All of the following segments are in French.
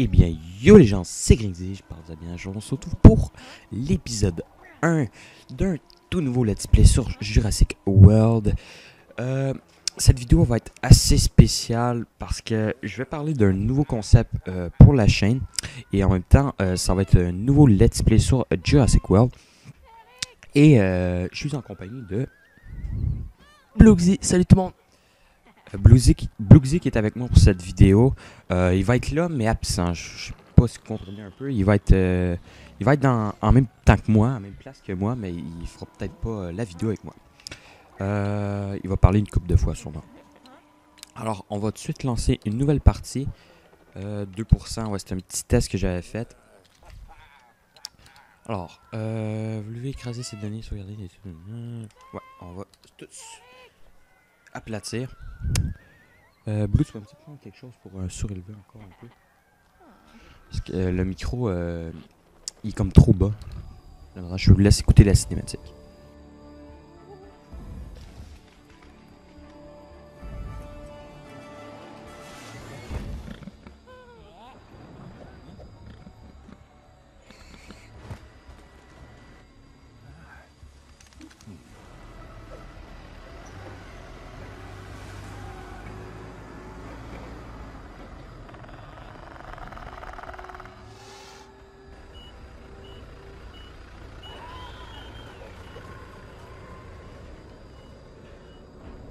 Eh bien, yo les gens, c'est Gringsy, je parle bien. On se retrouve pour l'épisode 1 d'un tout nouveau let's play sur Jurassic World. Cette vidéo va être assez spéciale parce que je vais parler d'un nouveau concept pour la chaîne. Et en même temps, ça va être un nouveau let's play sur Jurassic World. Et je suis en compagnie de Blugsy, salut tout le monde. Blugsy qui est avec moi pour cette vidéo. Il va être là mais absent. Je sais pas si vous comprenez un peu. Il va être en même temps que moi, en même place que moi, mais il fera peut-être pas la vidéo avec moi. Il va parler une couple de fois sûrement. Alors, on va tout de suite lancer une nouvelle partie. 2%, ouais, c'est un petit test que j'avais fait. Alors, vous voulez écraser ces données, sauvegarder les... Ouais, on va tous aplatir. Blue, tu vas me prendre quelque chose pour surélever encore un peu. Parce que le micro, il est comme trop bas. Alors, je vous laisse écouter la cinématique.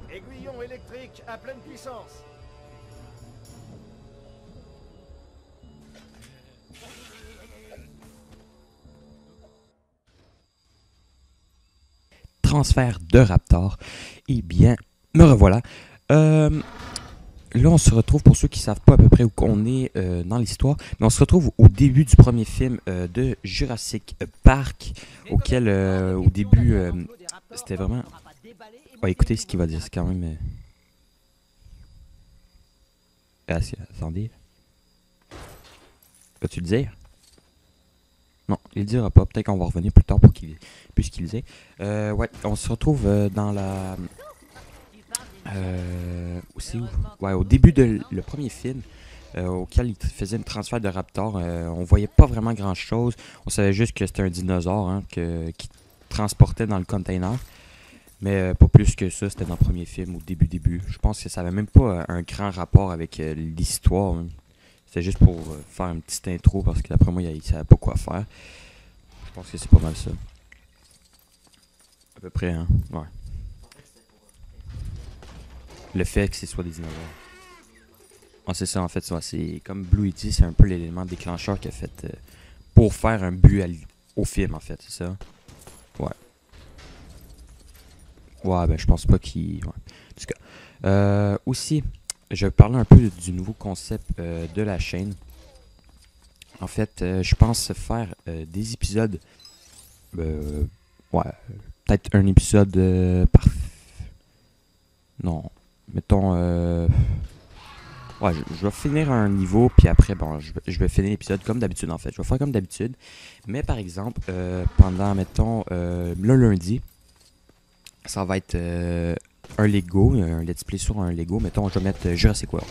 Aiguillon électrique à pleine puissance. Transfert de Raptor. Eh bien, me revoilà. Là, on se retrouve, pour ceux qui ne savent pas à peu près où on est dans l'histoire, mais on se retrouve au début du premier film de Jurassic Park, auquel, au début, c'était vraiment... Ouais, écoutez ce qu'il va dire, c'est quand même... Attendez. Vas-tu le dire? Non, il le dira pas. Peut-être qu'on va revenir plus tard pour qu'il puisse qu'il le dise. Ouais, on se retrouve dans la... aussi où? Ouais, au début de le premier film, auquel il faisait une transfert de Raptor, on voyait pas vraiment grand chose. On savait juste que c'était un dinosaure hein, qui transportait dans le container. Mais pas plus que ça, c'était dans le premier film, au début. Je pense que ça avait même pas un grand rapport avec l'histoire. Hein. C'était juste pour faire une petite intro parce que d'après moi, il savait pas quoi faire. Je pense que c'est pas mal ça. À peu près, hein. Ouais. Le fait que ce soit des dinosaures. Ah, c'est ça en fait, c'est comme Blue E.T., c'est un peu l'élément déclencheur qu'il a fait pour faire un but au film en fait, c'est ça? Ouais. Ouais, ben je pense pas qu'il... Ouais. En tout cas. Aussi, je vais parler un peu du nouveau concept de la chaîne. En fait, je pense faire des épisodes... ouais, peut-être un épisode par... Non, mettons... Ouais, je vais finir un niveau, puis après, bon, je vais finir l'épisode comme d'habitude, en fait. Je vais faire comme d'habitude. Mais par exemple, pendant, mettons, le lundi, ça va être un Lego, un let's play sur un Lego. Mettons, je vais mettre Jurassic World.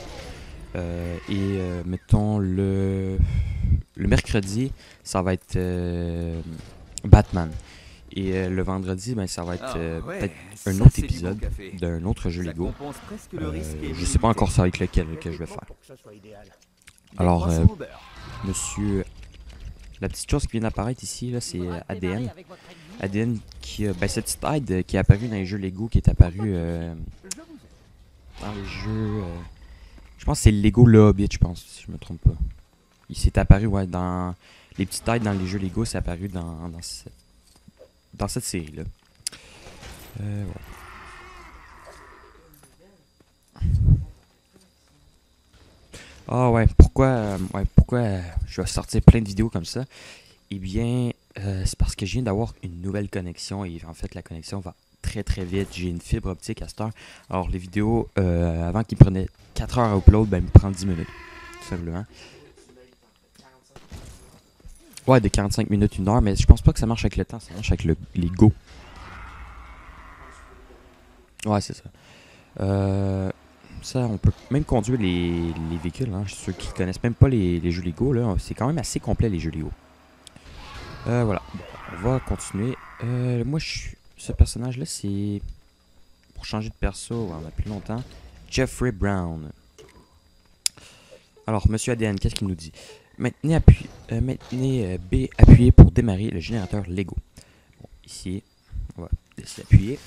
Mettons, le mercredi, ça va être Batman. Et le vendredi, ben, ça va être peut-être un autre épisode d'un autre jeu Lego. Je sais pas encore ça avec lequel que je vais faire. Alors, monsieur... La petite chose qui vient d'apparaître ici, là, c'est ADN. ADN qui ben, cette petite aide qui est apparue dans les jeux Lego, qui est apparue dans les jeux... je pense que c'est Lego Le Hobbit, je pense, si je me trompe pas. Il s'est apparu, ouais, dans... Les petites aides dans les jeux Lego, c'est apparu dans cette série-là. Ouais. Ah ouais, pourquoi je vais sortir plein de vidéos comme ça? Eh bien, c'est parce que je viens d'avoir une nouvelle connexion et en fait la connexion va très très vite. J'ai une fibre optique à cette heure. Alors les vidéos, avant qu'ils prenaient 4 heures à upload, ben, me prend 10 minutes, tout simplement. Ouais, de 45 minutes, 1 heure, mais je pense pas que ça marche avec le temps, ça marche avec les Go. Ouais, c'est ça. ça, on peut même conduire les véhicules. Hein. Ceux qui connaissent même pas les jeux Lego, là, c'est quand même assez complet les jeux Lego. Voilà, on va continuer. Moi, ce personnage-là, c'est pour changer de perso, on a plus longtemps. Jeffrey Brown. Alors, Monsieur ADN, qu'est-ce qu'il nous dit? Maintenez B appuyé pour démarrer le générateur Lego. Bon, ici, on va laisser appuyer.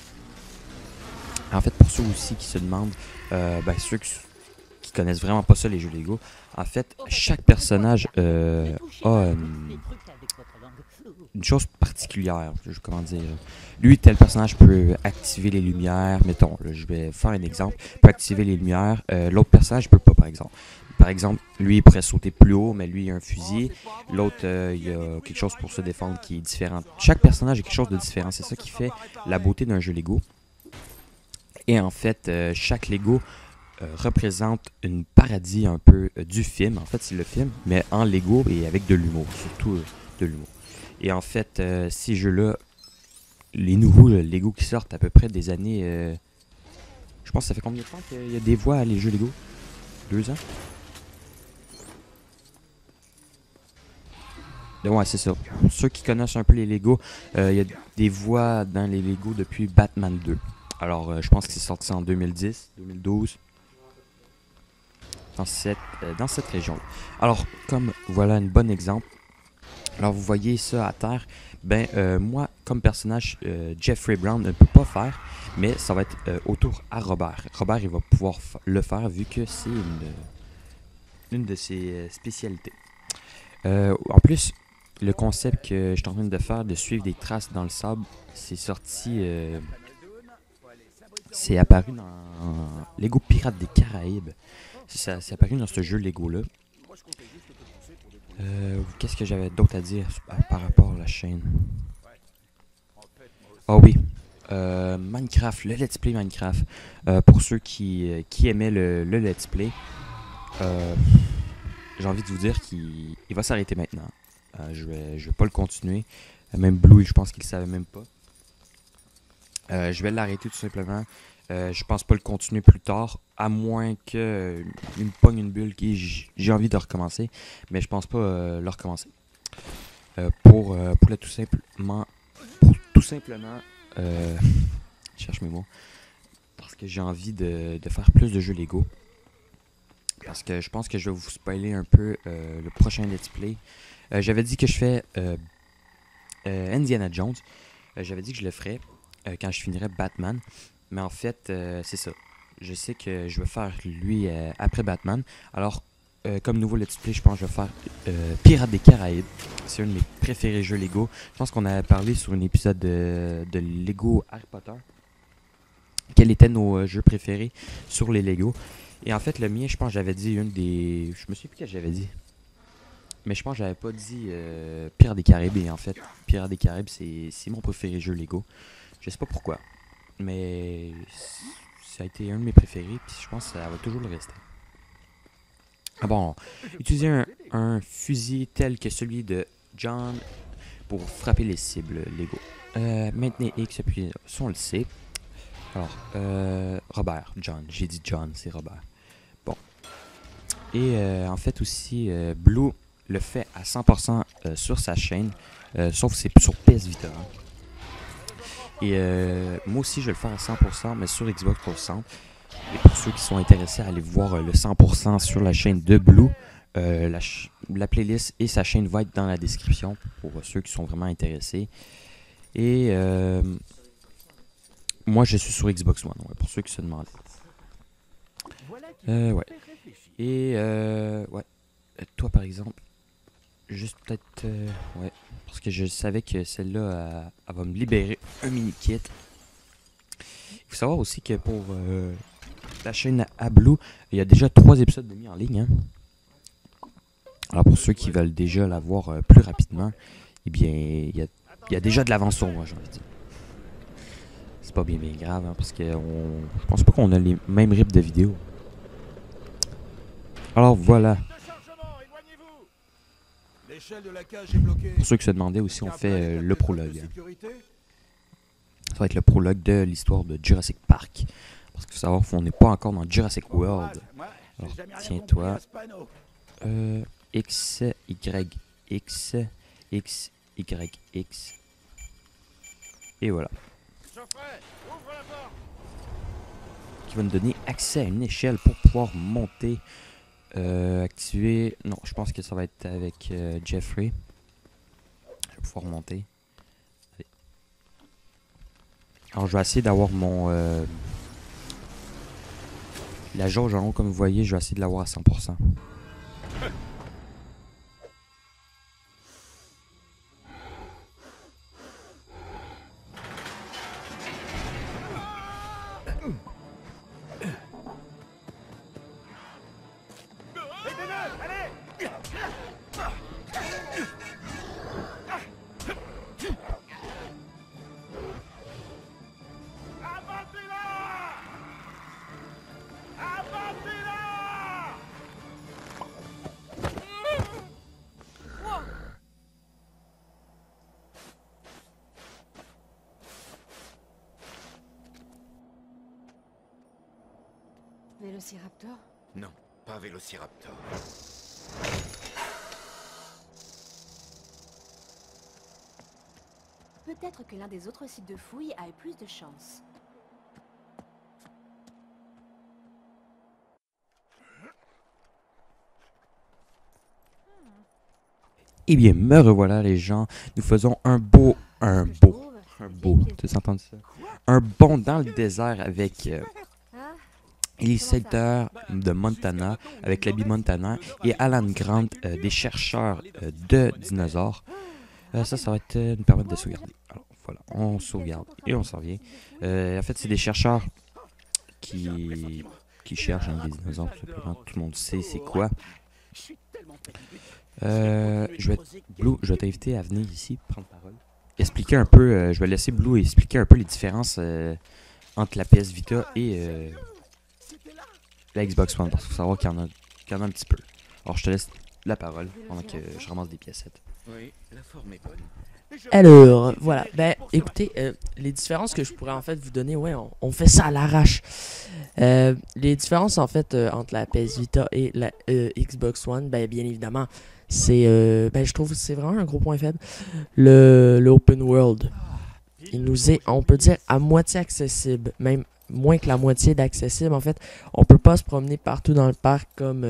En fait, pour ceux aussi qui se demandent, ceux qui connaissent vraiment pas ça, les jeux Lego, en fait, chaque personnage a une chose particulière. Comment dire? Lui, tel personnage peut activer les lumières. Mettons, là, je vais faire un exemple. Il peut activer les lumières. L'autre personnage peut pas, par exemple. Par exemple, lui, il pourrait sauter plus haut, mais lui, il a un fusil. L'autre, il y a quelque chose pour se défendre qui est différent. Chaque personnage a quelque chose de différent. C'est ça qui fait la beauté d'un jeu Lego. Et en fait, chaque Lego représente une parodie un peu du film. En fait, c'est le film, mais en Lego et avec de l'humour. Surtout de l'humour. Et en fait, ces jeux-là, les nouveaux Lego qui sortent à peu près des années... je pense que ça fait combien de temps qu'il y a des voix à les jeux Lego? 2 ans? Ouais, c'est ça. Pour ceux qui connaissent un peu les Lego, il y a des voix dans les Lego depuis Batman 2. Alors, je pense que c'est sorti en 2010, 2012. Dans cette région. Alors, comme voilà un bon exemple. Alors, vous voyez ça à terre. Moi, comme personnage, Jeffrey Brown ne peut pas faire, mais ça va être autour à Robert. Robert, il va pouvoir le faire vu que c'est une de ses spécialités. En plus, le concept que je suis en train de faire, de suivre des traces dans le sable, c'est sorti... c'est apparu dans Lego Pirates des Caraïbes. C'est apparu dans ce jeu Lego-là. Qu'est-ce que j'avais d'autre à dire par rapport à la chaîne? Ah oui, Minecraft, le Let's Play Minecraft. Pour ceux qui aimaient le Let's Play, j'ai envie de vous dire qu'il va s'arrêter maintenant. Je vais pas le continuer. Même Blue, je pense qu'il savait même pas. Je vais l'arrêter tout simplement. Je pense pas le continuer plus tard, à moins que me pogne une bulle qui j'ai envie de recommencer, mais je pense pas le recommencer. Pour tout simplement, je cherche mes mots, parce que j'ai envie de faire plus de jeux Lego. Parce que je pense que je vais vous spoiler un peu le prochain Let's Play. J'avais dit que je fais Indiana Jones. J'avais dit que je le ferais quand je finirais Batman. Mais en fait, c'est ça. Je sais que je vais faire lui après Batman. Alors, comme nouveau Let's Play, je pense que je vais faire Pirates des Caraïbes. C'est un de mes préférés jeux Lego. Je pense qu'on avait parlé sur un épisode de Lego Harry Potter. Quels étaient nos jeux préférés sur les Lego. Et en fait, le mien, je pense que j'avais dit une des... Je me souviens plus que j'avais dit. Mais je pense que j'avais pas dit Pirates des Caraïbes. Et en fait, Pirates des Caraïbes, c'est mon préféré jeu Lego. Je sais pas pourquoi. Mais ça a été un de mes préférés, puis je pense que ça va toujours le rester. Ah bon, utiliser un fusil tel que celui de John pour frapper les cibles Lego. Maintenez X, puis ça on le sait. Alors, Robert, John, j'ai dit John, c'est Robert. Bon. Et en fait aussi, Blue le fait à 100% sur sa chaîne, sauf c'est sur PS Vita. Hein. Et moi aussi, je vais le faire à 100%, mais sur Xbox 360. Et pour ceux qui sont intéressés à aller voir le 100% sur la chaîne de Blue, la playlist et sa chaîne va être dans la description pour ceux qui sont vraiment intéressés. Et moi, je suis sur Xbox One, ouais, pour ceux qui se demandent. Ouais. Et ouais. Toi, par exemple, juste peut-être... ouais. Parce que je savais que celle-là, elle va me libérer un mini-kit. Il faut savoir aussi que pour la chaîne à Blue, il y a déjà 3 épisodes de mis en ligne. Hein. Alors pour ceux qui veulent déjà la voir plus rapidement, eh bien, il y a déjà de l'avance sur moi, j'ai envie de dire. C'est pas bien grave, hein, parce que je pense pas qu'on a les mêmes rythmes de vidéos. Alors voilà. Pour ceux qui se demandaient aussi, on fait le prologue. Ça va être le prologue de l'histoire de Jurassic Park. Parce que savoir qu'on n'est pas encore dans Jurassic World. Alors, tiens-toi. X, Y, X, X, Y, X. Et voilà. Qui va nous donner accès à une échelle pour pouvoir monter. Activer. Non, je pense que ça va être avec Jeffrey. Je vais pouvoir monter. Allez. Alors, je vais essayer d'avoir mon. La jauge en haut, comme vous voyez, je vais essayer de l'avoir à 100%. Vélociraptor? Non, pas Vélociraptor. Peut-être que l'un des autres sites de fouilles a eu plus de chance. Eh bien, me revoilà les gens. Nous faisons un beau, tu as entendu ça? Un bond dans le désert avec Ellie Sater de Montana, avec l'habit Montana, et Alan Grant, des chercheurs de dinosaures. Ça va être nous permettre de sauvegarder. Alors voilà, on sauvegarde et on s'en vient. En fait, c'est des chercheurs qui cherchent des dinosaures, tout simplement. Tout le monde sait c'est quoi. Blue, je vais t'inviter à venir ici, prendre parole. Expliquer un peu, je vais laisser Blue expliquer un peu les différences entre la PS Vita et la Xbox One, parce qu'il faut savoir qu'il y en a un petit peu. Alors je te laisse la parole pendant que je ramasse des piécettes. Oui, la forme est bonne. Alors, voilà. Ben, écoutez, les différences que je pourrais en fait vous donner, ouais, on fait ça à l'arrache. Les différences en fait entre la PS Vita et la Xbox One, ben, bien évidemment, c'est, ben, je trouve que c'est vraiment un gros point faible. Le open world, il nous est, on peut dire, à moitié accessible, même moins que la moitié d'accessible. En fait, on peut pas se promener partout dans le parc comme,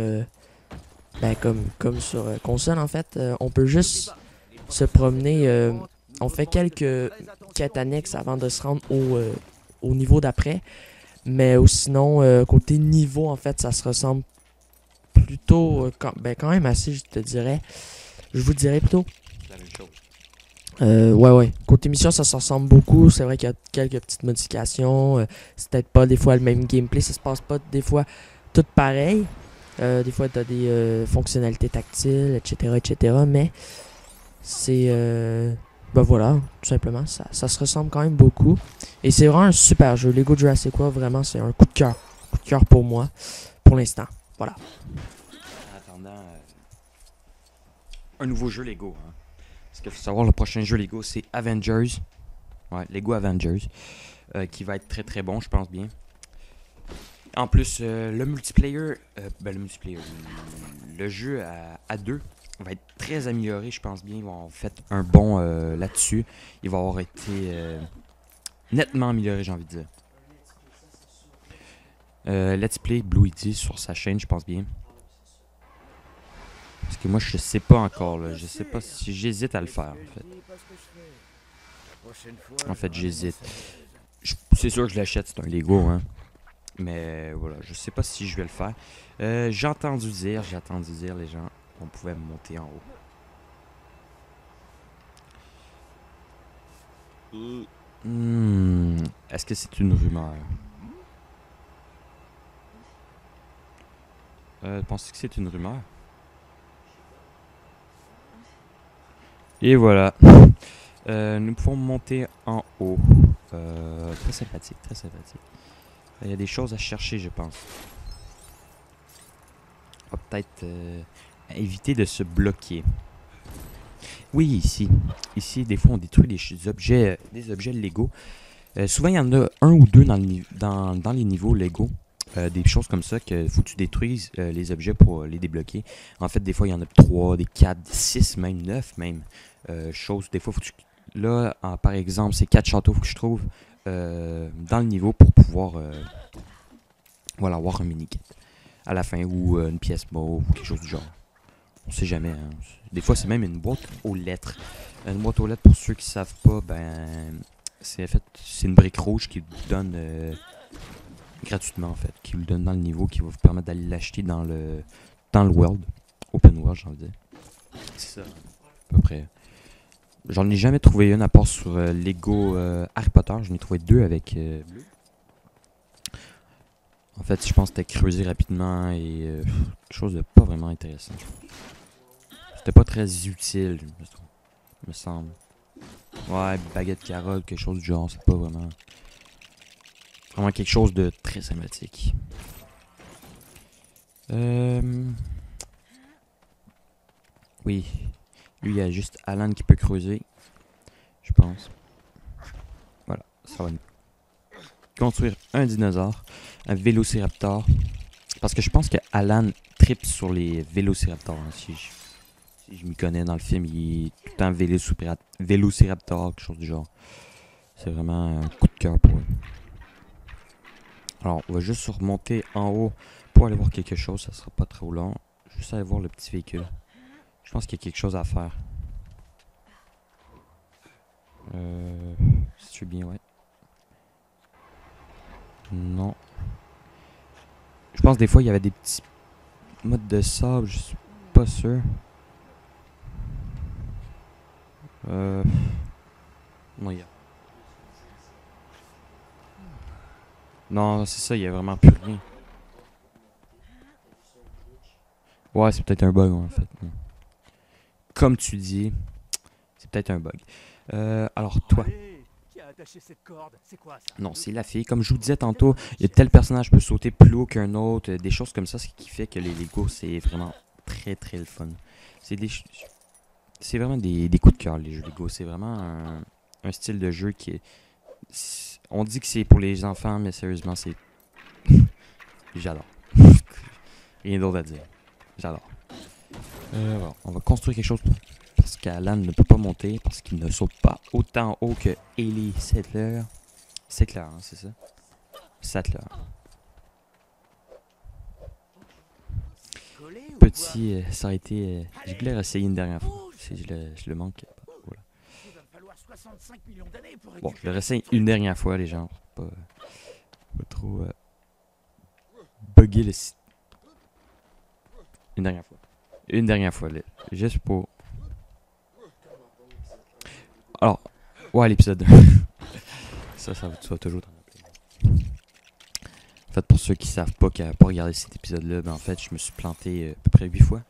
ben, comme sur console. En fait, on peut juste se promener. On fait quelques quêtes annexes avant de se rendre au niveau d'après. Mais sinon, côté niveau, en fait, ça se ressemble plutôt quand même assez, je te dirais. Je vous dirais plutôt. La même chose. Ouais. Côté mission, ça se ressemble beaucoup. C'est vrai qu'il y a quelques petites modifications. C'est peut-être pas des fois le même gameplay. Ça se passe pas des fois tout pareil. Des fois, tu as des fonctionnalités tactiles, etc. Mais c'est... ben voilà, tout simplement. Ça se ressemble quand même beaucoup. Et c'est vraiment un super jeu. Lego Jurassic World, vraiment, c'est un coup de cœur. Coup de cœur pour moi, pour l'instant. Voilà. En attendant, un nouveau jeu Lego. Hein. Parce qu'il faut savoir, le prochain jeu Lego, c'est Avengers. Ouais, Lego Avengers. Qui va être très très bon, je pense bien. En plus, le multiplayer, le jeu à deux va être très amélioré, je pense bien. Ils vont avoir fait un bon là-dessus. Il va avoir été nettement amélioré, j'ai envie de dire. Let's Play Blue E.T. sur sa chaîne, je pense bien. Parce que moi, je sais pas encore, là. Je sais pas si j'hésite à le faire, en fait. En fait, j'hésite. C'est sûr que je l'achète, c'est un Lego, hein. Mais voilà, je sais pas si je vais le faire. J'ai entendu dire, les gens, qu'on pouvait monter en haut. Est-ce que c'est une rumeur? Penses-tu que c'est une rumeur? Et voilà. Nous pouvons monter en haut. Très sympathique, très sympathique. Il y a des choses à chercher, je pense. On va peut-être éviter de se bloquer. Oui, ici. Ici, des fois, on détruit des objets Lego. Souvent, il y en a un ou deux dans les niveaux Lego. Des choses comme ça que faut que tu détruises les objets pour les débloquer. En fait, des fois, il y en a 3, des 4, des 6, même 9 même. Choses, des fois, faut que tu... Là, par exemple, c'est 4 châteaux faut que je trouve dans le niveau pour pouvoir voilà, avoir un mini-kit à la fin ou une pièce mauve ou quelque chose du genre. On sait jamais. Hein. Des fois, c'est même une boîte aux lettres. Une boîte aux lettres, pour ceux qui savent pas, ben c'est une brique rouge qui vous donne gratuitement en fait, qui vous le donne dans le niveau, qui va vous permettre d'aller l'acheter dans le world, open world, j'ai envie de dire. C'est ça, à peu près. J'en ai jamais trouvé une à part sur Lego Harry Potter. J'en ai trouvé 2 avec bleu. En fait, je pense que c'était creusé rapidement et quelque chose de pas vraiment intéressant. C'était pas très utile, me semble. Ouais, baguette carotte, quelque chose du genre, c'est pas vraiment quelque chose de très sympathique. Oui, lui il y a juste Alan qui peut creuser, je pense. Voilà, ça va nous construire un dinosaure, un vélociraptor. Parce que je pense que Alan tripe sur les vélociraptors. Hein, si je m'y connais dans le film, il est tout le temps vélociraptor, quelque chose du genre. C'est vraiment un coup de cœur pour eux. Alors, on va juste remonter en haut pour aller voir quelque chose. Ça sera pas trop long. Juste aller voir le petit véhicule. Je pense qu'il y a quelque chose à faire. Si tu veux bien, ouais. Non. Je pense des fois il y avait des petits modes de sable, je suis pas sûr. Non, il y a... Non, c'est ça, il y a vraiment plus rien. Ouais, c'est peut-être un bug en fait. Comme tu dis, c'est peut-être un bug. Alors toi. Non, c'est la fille. Comme je vous disais tantôt, il y a tel personnage peut sauter plus haut qu'un autre, des choses comme ça, ce qui fait que les Lego, c'est vraiment très très le fun. C'est vraiment des coups de cœur, les jeux Lego. C'est vraiment un style de jeu qui est... On dit que c'est pour les enfants, mais sérieusement, c'est... J'adore. Rien d'autre à dire. J'adore. Bon, on va construire quelque chose parce qu'Alan ne peut pas monter parce qu'il ne saute pas autant haut que Ellie Sattler. Sattler, hein, c'est ça? Sattler. Petit, ça aurait été... j'ai voulu essayer une dernière fois. Si je le manque. Voilà. Bon, je le réessaye une dernière fois, les gens. Pas trop bugger le site. Une dernière fois. Une dernière fois, là. Juste pour... Alors, ouais, l'épisode 1. ça va toujours t'en rappeler. En fait, pour ceux qui savent pas, qui n'ont pas regardé cet épisode-là, ben en fait, je me suis planté à peu près 8 fois.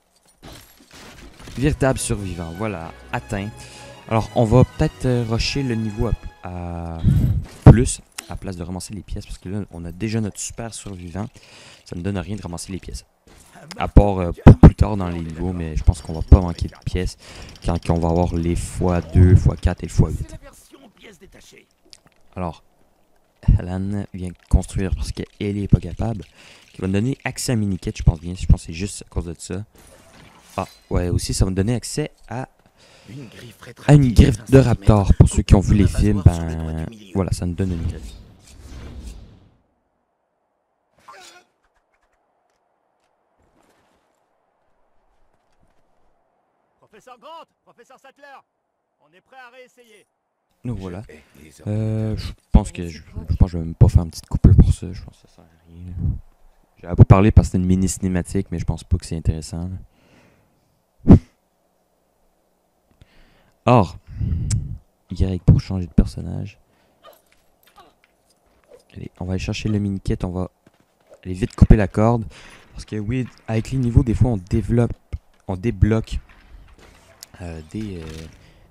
Véritable survivant, voilà, atteint. Alors, on va peut-être rusher le niveau à plus, à place de ramasser les pièces, parce que là, on a déjà notre super survivant. Ça ne donne rien de ramasser les pièces. À part pour plus tard dans les niveaux, mais je pense qu'on va pas manquer de pièces quand on va avoir les x2, x4 et x8. Alors, Alan vient construire parce qu'elle est pas capable. Qui va me donner accès à mini-kit, je pense bien. Je pense que c'est juste à cause de ça. Ah, ouais, aussi, ça va me donner accès à une griffe de raptor. Pour ceux qui ont vu les films, ben voilà, ça nous donne une griffe. Professeur Grant, professeur Sattler, on est prêt à réessayer. Nous voilà. Je pense que je vais même pas faire une petite coupure pour ça. Je pense que ça sert à rien. J'avais pas parlé parce que c'est une mini cinématique, mais je pense pas que c'est intéressant. Or, Y pour changer de personnage. Allez, on va aller chercher le mini kit. On va aller vite couper la corde. Parce que oui, avec les niveaux, des fois on débloque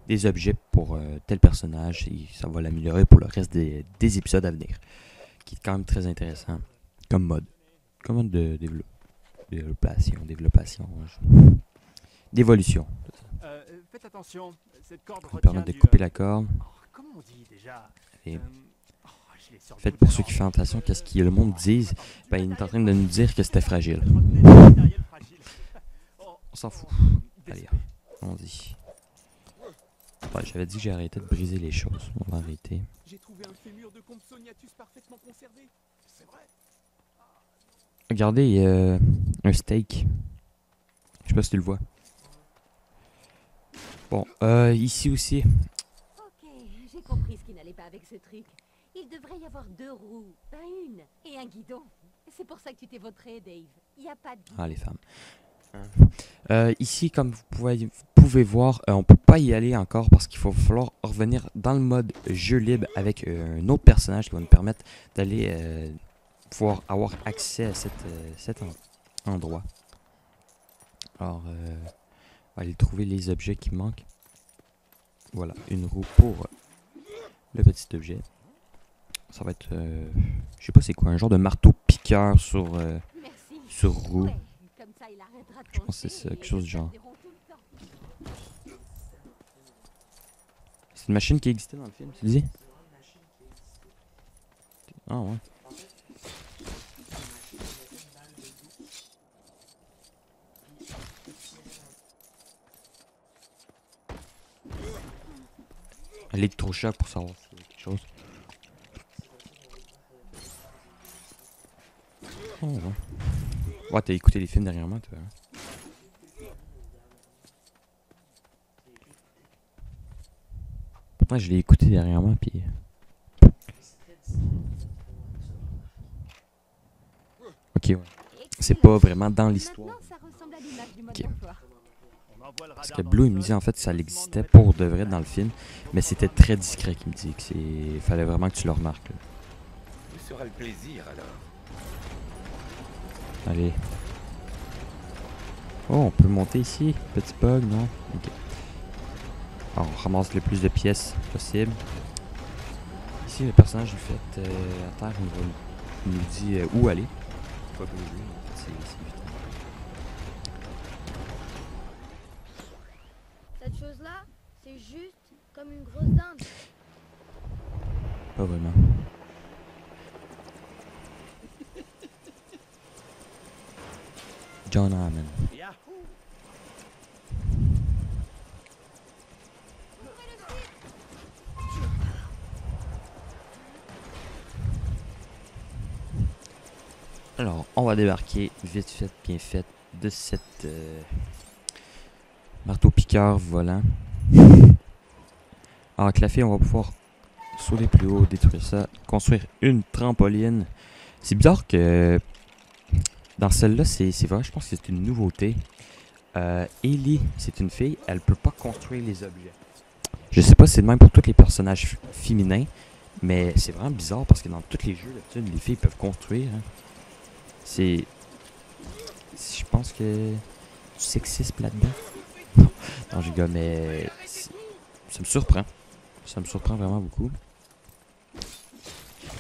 des objets pour tel personnage et ça va l'améliorer pour le reste des épisodes à venir. Qui est quand même très intéressant comme mode. Comme mode de développation, d'évolution. Faites attention, cette corde Ça va me permettre de couper la corde. comment on dit déjà Et En fait, pour ceux qui font attention, qu'est-ce que le monde dise, ben, il est en train de nous dire que c'était fragile. On s'en fout. Allez, allons-y. Ouais, j'avais dit que j'ai arrêté de briser les choses. On va arrêter. J'ai trouvé un fémur de Compsognathus parfaitement conservé. C'est vrai. Regardez, il y a un steak. Je sais pas si tu le vois. Bon, ici aussi. Ok, j'ai compris ce qui n'allait pas avec ce truc. Il devrait y avoir 2 roues, pas une, et un guidon. C'est pour ça que tu t'es vautré, Dave. Il n'y a pas de guidon. Ah, les femmes. Ici, comme vous pouvez voir, on peut pas y aller encore parce qu'il va falloir revenir dans le mode jeu libre avec un autre personnage qui va nous permettre d'aller pouvoir avoir accès à cet endroit. Alors, on va aller trouver les objets qui manquent. Voilà, une roue pour le petit objet. Ça va être, je sais pas c'est quoi, un genre de marteau piqueur sur roue. Ouais, comme ça, il arrêtera de Je pense que c'est ça, quelque chose du genre. C'est une machine qui existait dans le film, tu dis? Ah ouais. Électrochoc pour savoir si y a quelque chose. Oh ouais. Ouais, t'as écouté les films derrière moi, toi. Hein? Pourtant, je l'ai écouté derrière moi, puis... Ok, ouais. C'est pas vraiment dans l'histoire. Ok. Parce que Blue, il me disait en fait ça existait pour de vrai dans le film, mais c'était très discret qu'il me dit que c'est... Fallait vraiment que tu le remarques. Là. Où sera le plaisir alors? Allez. Oh, on peut monter ici. Petit bug, non? Ok. Alors, on ramasse le plus de pièces possible. Ici, le personnage, il fait à terre, il nous dit où aller. Pas bouger, en fait, c'est vite. Cette chose-là, c'est juste comme une grosse dinde. Pas vraiment. John Hammond. Alors, on va débarquer vite fait, bien fait, de cette marteau-piqueur volant. Alors, avec la fille, on va pouvoir sauter plus haut, détruire ça, construire une trampoline. C'est bizarre que dans celle-là, c'est vrai, je pense que c'est une nouveauté. Ellie, c'est une fille, elle peut pas construire les objets. Je sais pas si c'est le même pour tous les personnages féminins, mais c'est vraiment bizarre parce que dans tous les jeux, d'habitude, les filles peuvent construire. Hein. C'est... Je pense que... Du sexisme là-dedans. Non, je rigole, mais... Ça me surprend. Ça me surprend vraiment beaucoup.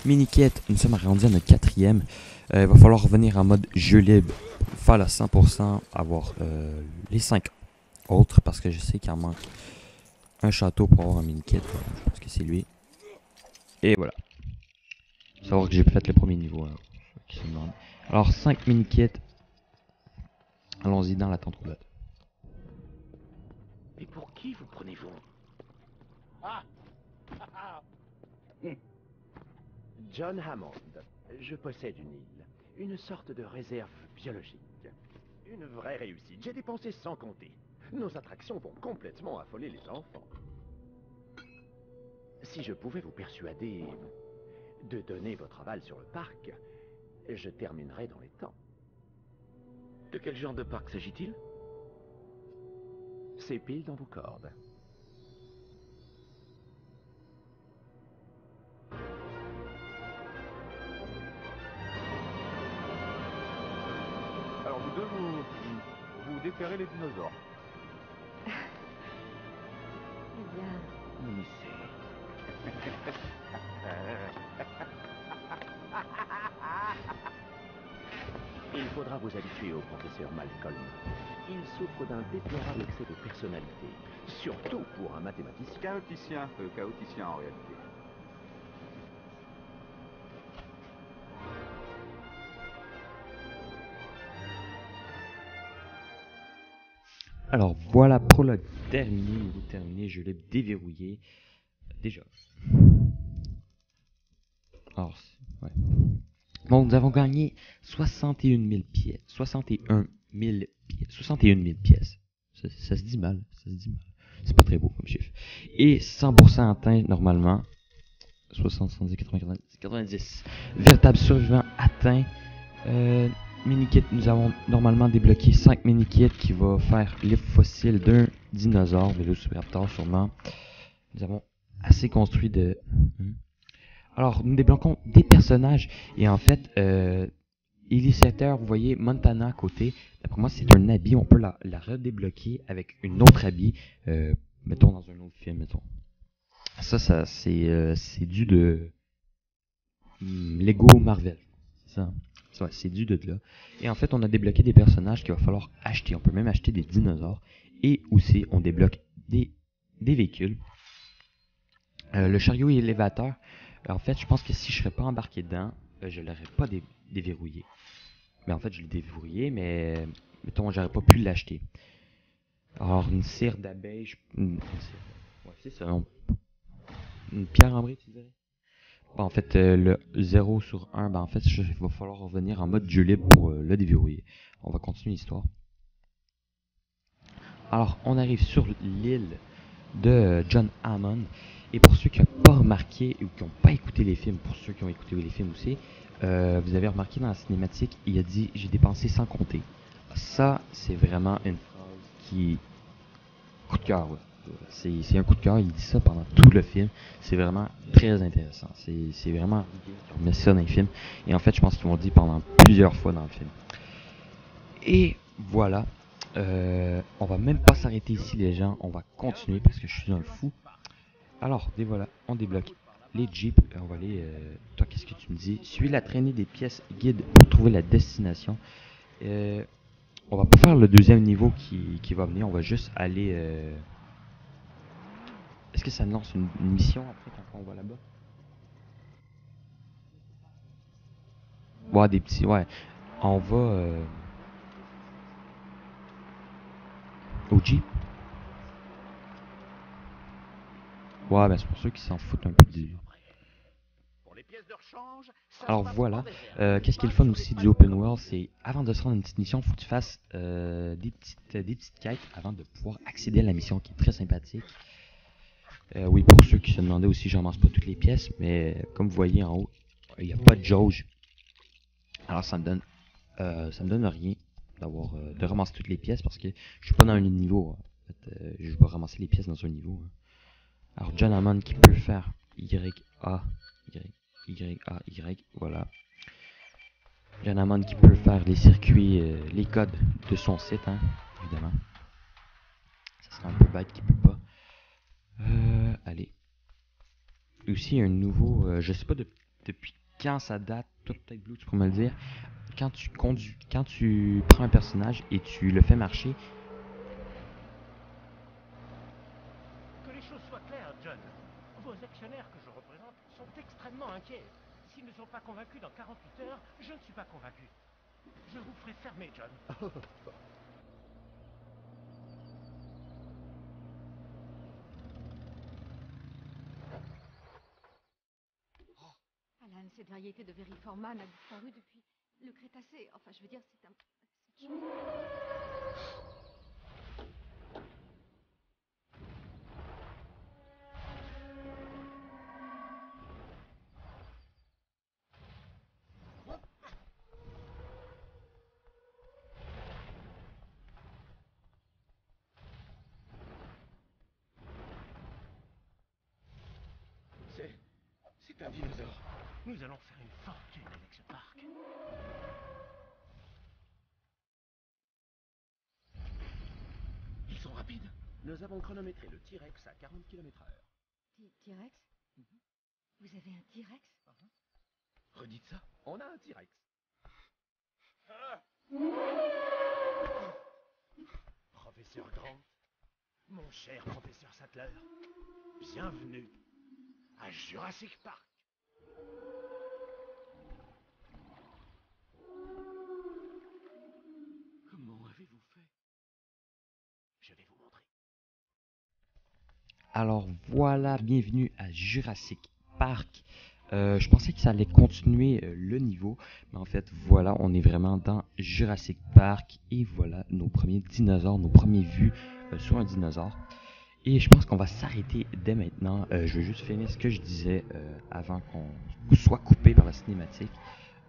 Mini-quête, nous sommes rendus à notre 4e. Il va falloir revenir en mode jeu libre. Faire la 100%, avoir les 5 autres, parce que je sais qu'il en manque un château pour avoir un mini-quête. Je pense que c'est lui. Et voilà. Savoir que j'ai fait le premier niveau. Alors 5 mini-kits. Allons-y dans la tente roulotte. Et pour qui vous prenez-vous? John Hammond. Je possède une île. Une sorte de réserve biologique. Une vraie réussite. J'ai dépensé sans compter. Nos attractions vont complètement affoler les enfants. Si je pouvais vous persuader de donner votre aval sur le parc, je terminerai dans les temps. De quel genre de parc s'agit-il? C'est pile dans vos cordes. Alors vous deux, vous déterrez les dinosaures. Eh bien, Oui, c'est... Il faudra vous habituer au professeur Malcolm. Il souffre d'un déplorable excès de personnalité, surtout pour un mathématicien. Chaoticien en réalité. Alors voilà pour le terminé, je l'ai déverrouillé déjà. Alors, ouais. Bon, nous avons gagné 61 000 pièces. 61 000 pièces. Ça se dit mal, C'est pas très beau comme chiffre. Et 100% atteint normalement. 60, 70, 80, 90, 90. Véritable survivant atteint. Mini-kit, nous avons normalement débloqué 5 mini-kits qui vont faire les fossiles d'un dinosaure, Velociraptor sûrement. Nous avons assez construit de... Alors, nous débloquons des personnages et en fait, Initiateur, vous voyez Montana à côté. D'après moi, c'est un habit. On peut la redébloquer avec une autre habit. Mettons dans un autre film, mettons. Ça c'est dû de Lego Marvel. C'est ça. Ouais, c'est dû de là. Et en fait, on a débloqué des personnages qu'il va falloir acheter. On peut même acheter des dinosaures. Et aussi, on débloque des véhicules. Le chariot et l'élévateur. En fait, je pense que si je serais pas embarqué dedans, je l'aurais pas déverrouillé. Mais en fait, je l'ai déverrouillé, mais mettons, j'aurais pas pu l'acheter. Alors, une cire d'abeille, ouais, c'est ça. Une pierre ambrée, tu dirais? Bon, en fait, le 0 sur 1, ben en fait, il va falloir revenir en mode jeu libre pour le déverrouiller. On va continuer l'histoire. Alors, on arrive sur l'île de John Hammond. Et pour ceux qui n'ont pas remarqué ou qui n'ont pas écouté les films, pour ceux qui ont écouté les films aussi, vous avez remarqué dans la cinématique, il a dit « J'ai dépensé sans compter ». Ça, c'est vraiment une phrase qui... Coup de cœur, ouais. C'est un coup de cœur, il dit ça pendant tout le film. C'est vraiment très intéressant. C'est vraiment... On met ça dans le film. Et en fait, je pense qu'ils vont le dire pendant plusieurs fois dans le film. Et voilà. On va même pas s'arrêter ici, les gens. On va continuer parce que je suis un fou. Alors, voilà, on débloque les jeeps. On va aller... toi, qu'est-ce que tu me dis? Suis la traînée des pièces guides pour trouver la destination. On va pas faire le deuxième niveau qui va venir. On va juste aller... Est-ce que ça me lance une mission après quand on va là-bas? Ouais, des petits... Ouais. On va... au jeep. Ouais, ben c'est pour ceux qui s'en foutent un peu du... Alors voilà, qu'est-ce qui est le fun aussi du open world, c'est avant de se rendre à une petite mission, il faut que tu fasses des petites quêtes avant de pouvoir accéder à la mission qui est très sympathique. Oui, pour ceux qui se demandaient aussi, je ramasse pas toutes les pièces, mais comme vous voyez en haut, il n'y a pas de jauge. Alors ça me donne rien d'avoir de ramasser toutes les pièces parce que je suis pas dans un niveau. En fait, je vais ramasser les pièces dans un niveau. Alors John Hammond qui peut faire Y, voilà. John Hammond qui peut faire les circuits, les codes de son site, hein, évidemment. Ça serait un peu bête qu'il peut pas. Allez. Et aussi, il y a un nouveau, je sais pas depuis quand ça date, toi peut-être Blue, tu pourrais me le dire. Quand tu prends un personnage et tu le fais marcher. Que les choses soient claires, John. Vos actionnaires que je représente sont extrêmement inquiets. S'ils ne sont pas convaincus dans 48 heures, je ne suis pas convaincu. Je vous ferai fermer, John. Alan, cette variété de Veriforman a disparu depuis le Crétacé. Enfin, je veux dire, c'est un... cette chose. C'est un dinosaure. Nous allons faire une fortune avec ce parc. Ils sont rapides. Nous avons chronométré le T-Rex à 40 km/h. T-Rex? Vous avez un T-Rex? Redites ça. On a un T-Rex. Professeur Grant, mon cher professeur Sattler, bienvenue à Jurassic Park. Comment avez-vous fait? Alors voilà, bienvenue à Jurassic Park. Je pensais que ça allait continuer le niveau, mais en fait voilà, on est vraiment dans Jurassic Park et voilà nos premiers dinosaures, nos premiers vues sur un dinosaure. Et je pense qu'on va s'arrêter dès maintenant. Je vais juste finir ce que je disais avant qu'on soit coupé par la cinématique.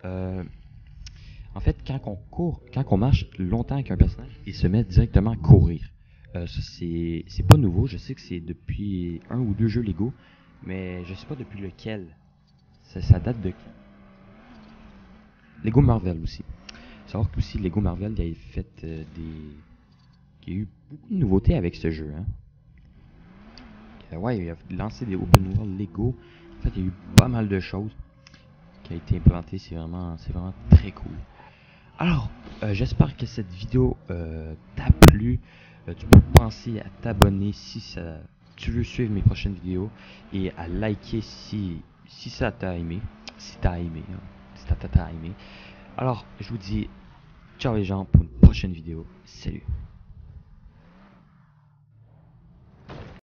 En fait, quand on marche longtemps avec un personnage, il se met directement à courir. Ça, c'est pas nouveau. Je sais que c'est depuis un ou deux jeux Lego, mais je sais pas depuis lequel. Ça date de qui? Lego Marvel aussi. Faut savoir qu'aussi Lego Marvel il a fait il y a eu beaucoup de nouveautés avec ce jeu. Hein. Ouais, il a lancé des open world Lego. En fait, il y a eu pas mal de choses qui a été implantées. C'est vraiment très cool. Alors, j'espère que cette vidéo t'a plu. Tu peux penser à t'abonner si tu veux suivre mes prochaines vidéos et à liker si ça t'a aimé. Si t'as aimé. Hein, si t'as aimé. Alors, je vous dis ciao les gens pour une prochaine vidéo. Salut.